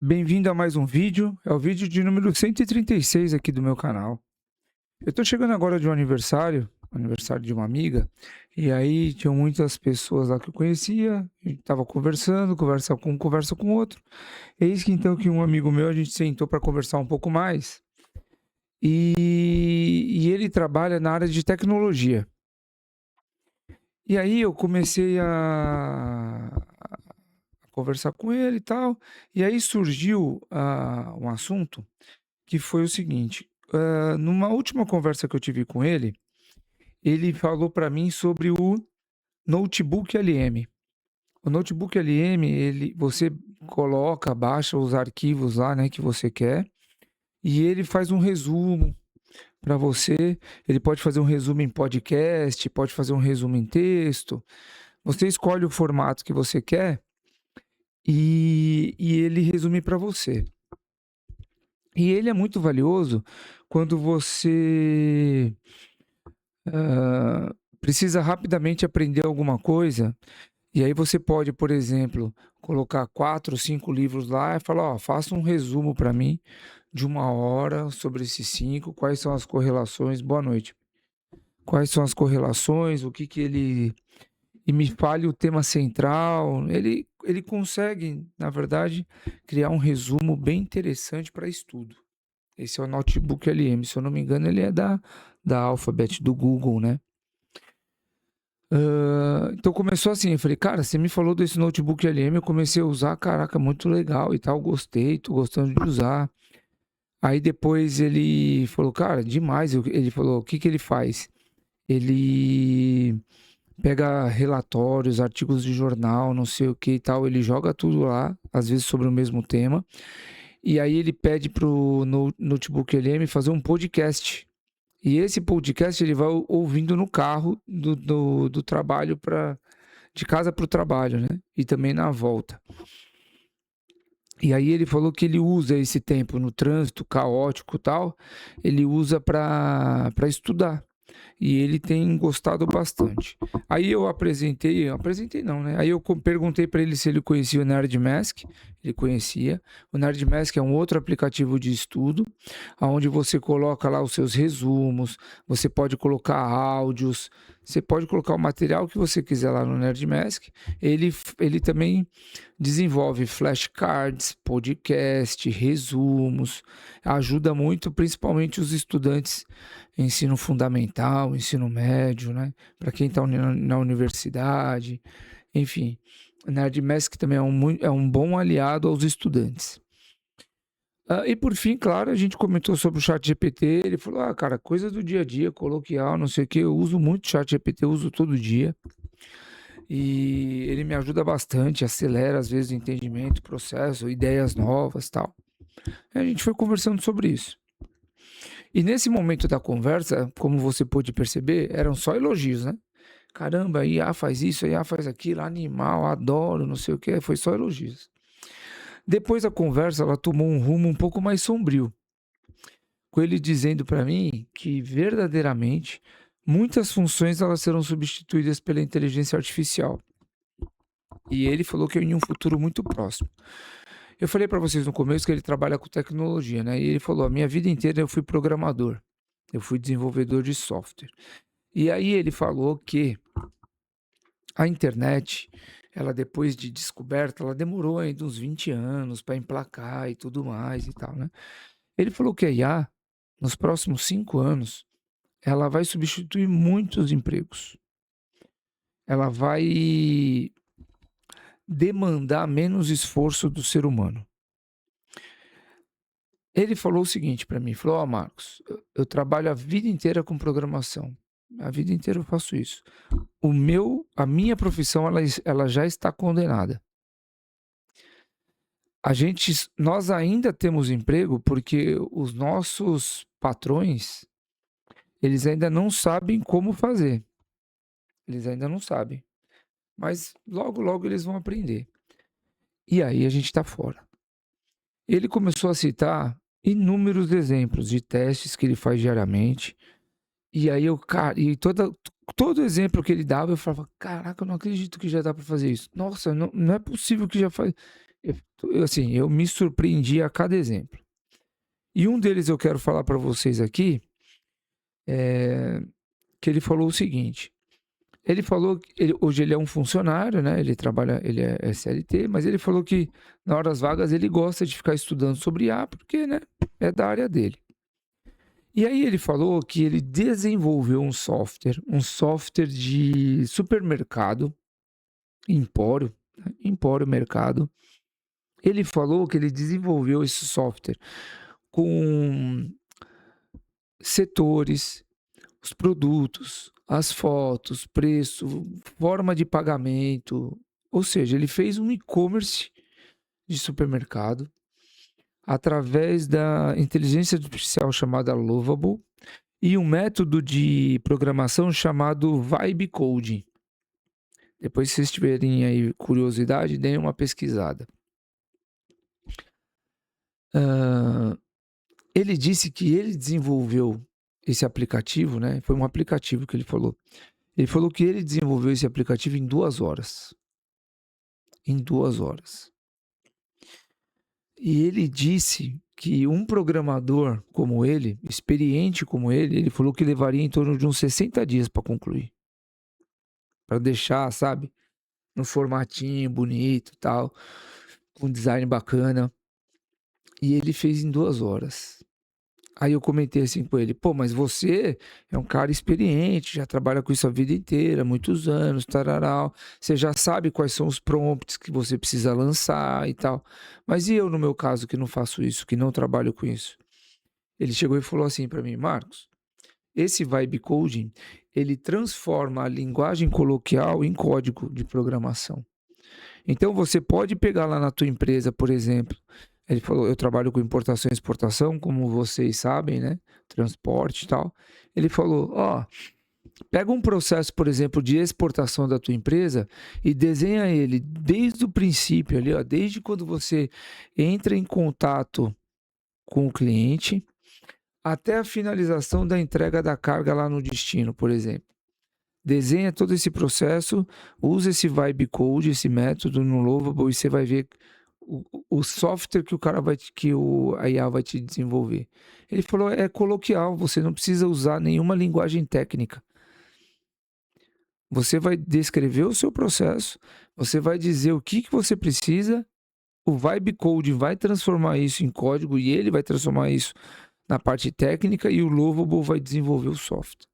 Bem-vindo a mais um vídeo, é o vídeo de número 136 aqui do meu canal. Eu tô chegando agora de um aniversário de uma amiga, e aí tinham muitas pessoas lá que eu conhecia, a gente tava conversando, conversa com outro. Eis que então que um amigo meu, a gente sentou para conversar um pouco mais, e ele trabalha na área de tecnologia. E aí eu comecei a conversar com ele e tal, e aí surgiu um assunto que foi o seguinte, numa última conversa que eu tive com ele falou para mim sobre o notebook LM. O notebook LM, você baixa os arquivos lá, né, que você quer, e ele faz um resumo para você. Ele pode fazer um resumo em podcast, pode fazer um resumo em texto. Você escolhe o formato que você quer e ele resume para você. E ele é muito valioso quando você precisa rapidamente aprender alguma coisa, e aí você pode, por exemplo, colocar 4 ou 5 livros lá e falar: ó, faça um resumo para mim de 1 hora sobre esses 5, quais são as correlações, boa noite. Quais são as correlações, o que que ele... E me fale o tema central. Ele consegue, na verdade, criar um resumo bem interessante para estudo. Esse é o Notebook LM, se eu não me engano, ele é da Alphabet, do Google, né? Então começou assim, eu falei, cara, você me falou desse notebook LM, eu comecei a usar, caraca, muito legal e tal, gostei, tô gostando de usar. Aí depois ele falou, cara, demais. Ele falou, o que que ele faz? Ele pega relatórios, artigos de jornal, não sei o que e tal, ele joga tudo lá, às vezes sobre o mesmo tema, e aí ele pede pro notebook LM fazer um podcast. E esse podcast ele vai ouvindo no carro do trabalho de casa para o trabalho, né? E também na volta. E aí ele falou que ele usa esse tempo no trânsito caótico e tal, ele usa para estudar. E ele tem gostado bastante. Aí eu apresentei não, né? Aí eu perguntei para ele se ele conhecia o NerdMask. Ele conhecia. O NerdMask é um outro aplicativo de estudo, onde você coloca lá os seus resumos, você pode colocar áudios, você pode colocar o material que você quiser lá no NerdMask. Ele também desenvolve flashcards, podcast, resumos, ajuda muito, principalmente os estudantes ensino fundamental, ensino médio, né? Para quem está na universidade, enfim. O NerdMask também é um bom aliado aos estudantes. E por fim, claro, a gente comentou sobre o ChatGPT. Ele falou: cara, coisa do dia a dia, coloquial, não sei o que. Eu uso muito o ChatGPT, eu uso todo dia. E ele me ajuda bastante, acelera às vezes o entendimento, o processo, ideias novas, tal. E a gente foi conversando sobre isso. E nesse momento da conversa, como você pôde perceber, eram só elogios, né? Caramba, a IA faz isso, a IA faz aquilo, animal, adoro, não sei o que, foi só elogios. Depois a conversa, ela tomou um rumo um pouco mais sombrio, com ele dizendo para mim que verdadeiramente muitas funções elas serão substituídas pela inteligência artificial. E ele falou que em um futuro muito próximo. Eu falei para vocês no começo que ele trabalha com tecnologia, né? E ele falou: a minha vida inteira eu fui programador, eu fui desenvolvedor de software. E aí ele falou que a internet, ela depois de descoberta, ela demorou ainda uns 20 anos para emplacar e tudo mais e tal, né? Ele falou que a IA, nos próximos 5 anos, ela vai substituir muitos empregos. Ela vai demandar menos esforço do ser humano. Ele falou o seguinte para mim, falou: Marcos, eu trabalho a vida inteira com programação. A vida inteira eu faço isso. A minha profissão, ela já está condenada. Nós ainda temos emprego porque os nossos patrões, eles ainda não sabem como fazer. Eles ainda não sabem. Mas logo, logo eles vão aprender. E aí a gente está fora. Ele começou a citar inúmeros exemplos de testes que ele faz diariamente. E aí todo exemplo que ele dava, eu falava: caraca, eu não acredito que já dá para fazer isso. Nossa, não é possível que já faz. Assim, eu me surpreendi a cada exemplo. E um deles eu quero falar para vocês aqui, que ele falou o seguinte. Ele falou que hoje ele é um funcionário, né? Ele trabalha, ele é CLT, mas ele falou que na horas vagas ele gosta de ficar estudando sobre IA, porque, né, é da área dele. E aí ele falou que ele desenvolveu um software de supermercado, empório, né, empório mercado. Ele falou que ele desenvolveu esse software com setores, os produtos, as fotos, preço, forma de pagamento. Ou seja, ele fez um e-commerce de supermercado através da inteligência artificial chamada Lovable e um método de programação chamado Vibe Coding. Depois, se vocês tiverem aí curiosidade, deem uma pesquisada. Ele disse que ele desenvolveu esse aplicativo, né? Foi um aplicativo que ele falou. Ele falou que ele desenvolveu esse aplicativo em 2 horas. Em 2 horas. E ele disse que um programador como ele, experiente como ele falou que levaria em torno de uns 60 dias para concluir. Para deixar, sabe, no formatinho bonito e tal, com design bacana. E ele fez em 2 horas. Aí eu comentei assim com ele, pô, mas você é um cara experiente, já trabalha com isso a vida inteira, muitos anos, tararau, você já sabe quais são os prompts que você precisa lançar e tal. Mas e eu, no meu caso, que não faço isso, que não trabalho com isso? Ele chegou e falou assim para mim, Marcos, esse Vibe Coding, ele transforma a linguagem coloquial em código de programação. Então você pode pegar lá na tua empresa, por exemplo, ele falou, eu trabalho com importação e exportação, como vocês sabem, né? Transporte e tal. Ele falou, ó, pega um processo, por exemplo, de exportação da tua empresa e desenha ele desde o princípio ali, ó, desde quando você entra em contato com o cliente até a finalização da entrega da carga lá no destino, por exemplo. Desenha todo esse processo, usa esse Vibe Code, esse método no Lovable e você vai ver o software que o cara a IA vai te desenvolver. Ele falou, é coloquial, você não precisa usar nenhuma linguagem técnica. Você vai descrever o seu processo, você vai dizer o que você precisa, o Vibe Code vai transformar isso em código e ele vai transformar isso na parte técnica e o Lovable vai desenvolver o software.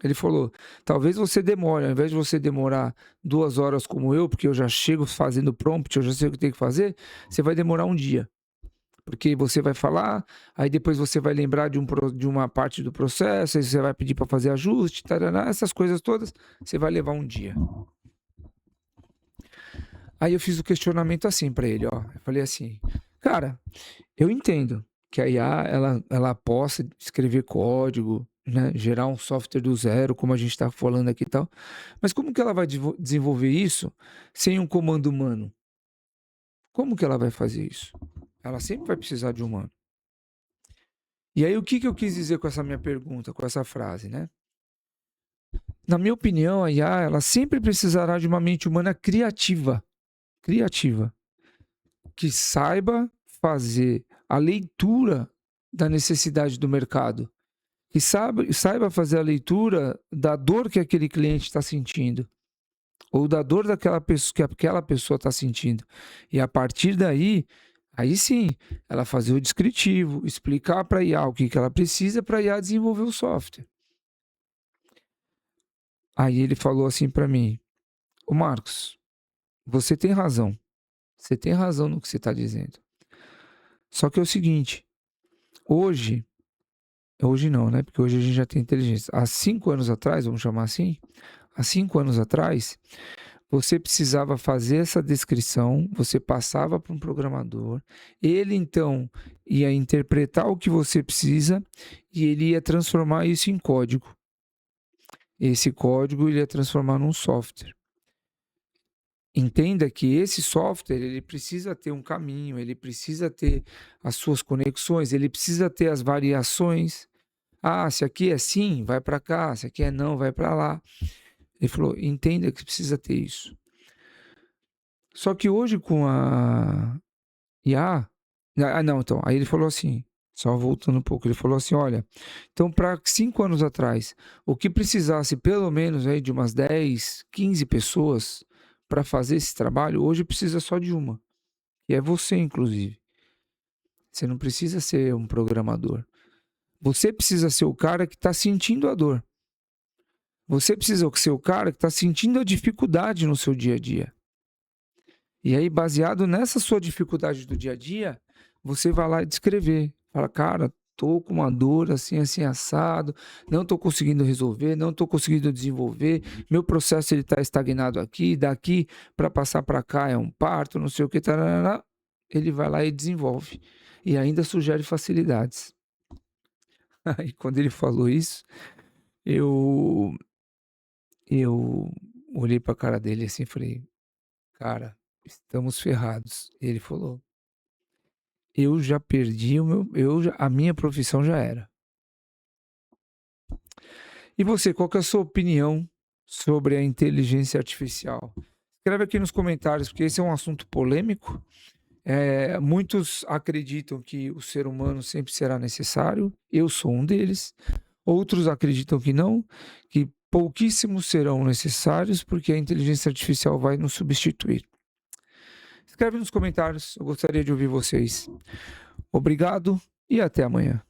Ele falou, talvez você demore, ao invés de você demorar 2 horas como eu, porque eu já chego fazendo prompt, eu já sei o que tem que fazer, você vai demorar um dia. Porque você vai falar, aí depois você vai lembrar de uma parte do processo, aí você vai pedir para fazer ajuste, tarará, essas coisas todas, você vai levar um dia. Aí eu fiz o questionamento assim para ele, ó. Eu falei assim, cara, eu entendo que a IA, ela possa escrever código, né, gerar um software do zero, como a gente está falando aqui e tal. Mas como que ela vai desenvolver isso sem um comando humano? Como que ela vai fazer isso? Ela sempre vai precisar de humano. E aí, o que eu quis dizer com essa minha pergunta, com essa frase, né? Na minha opinião, a IA, ela sempre precisará de uma mente humana criativa, que saiba fazer a leitura da necessidade do mercado, que saiba fazer a leitura da dor que aquele cliente está sentindo, ou da dor daquela pessoa, que aquela pessoa está sentindo. E a partir daí, aí sim, ela fazer o descritivo, explicar para a IA o que ela precisa para a IA desenvolver o software. Aí ele falou assim para mim, ô Marcos, você tem razão. Você tem razão no que você está dizendo. Só que é o seguinte, hoje não, né? Porque hoje a gente já tem inteligência. Há 5 anos atrás, vamos chamar assim, há 5 anos atrás, você precisava fazer essa descrição, você passava para um programador, ele então ia interpretar o que você precisa e ele ia transformar isso em código. Esse código ele ia transformar num software. Entenda que esse software ele precisa ter um caminho, ele precisa ter as suas conexões, ele precisa ter as variações. Ah, se aqui é sim, vai para cá, se aqui é não, vai para lá. Ele falou, entenda que precisa ter isso. Só que hoje com a IA, não, então, aí ele falou assim, só voltando um pouco, ele falou assim, olha, então para 5 anos atrás, o que precisasse pelo menos aí de umas 10, 15 pessoas para fazer esse trabalho, hoje precisa só de uma, que é você, inclusive. Você não precisa ser um programador. Você precisa ser o cara que está sentindo a dor. Você precisa ser o cara que está sentindo a dificuldade no seu dia a dia. E aí, baseado nessa sua dificuldade do dia a dia, você vai lá e descrever. Fala, cara, tô com uma dor assim, assim, assado, não tô conseguindo resolver, não tô conseguindo desenvolver, meu processo ele tá estagnado aqui, daqui para passar para cá é um parto, não sei o que, tarará. Ele vai lá e desenvolve. E ainda sugere facilidades. Aí, quando ele falou isso, eu, eu olhei para a cara dele assim e falei, cara, estamos ferrados. Ele falou, eu já perdi a minha profissão já era. E você, qual que é a sua opinião sobre a inteligência artificial? Escreve aqui nos comentários, porque esse é um assunto polêmico. Muitos acreditam que o ser humano sempre será necessário, eu sou um deles. Outros acreditam que não, que pouquíssimos serão necessários, porque a inteligência artificial vai nos substituir. Escreve nos comentários, eu gostaria de ouvir vocês. Obrigado e até amanhã.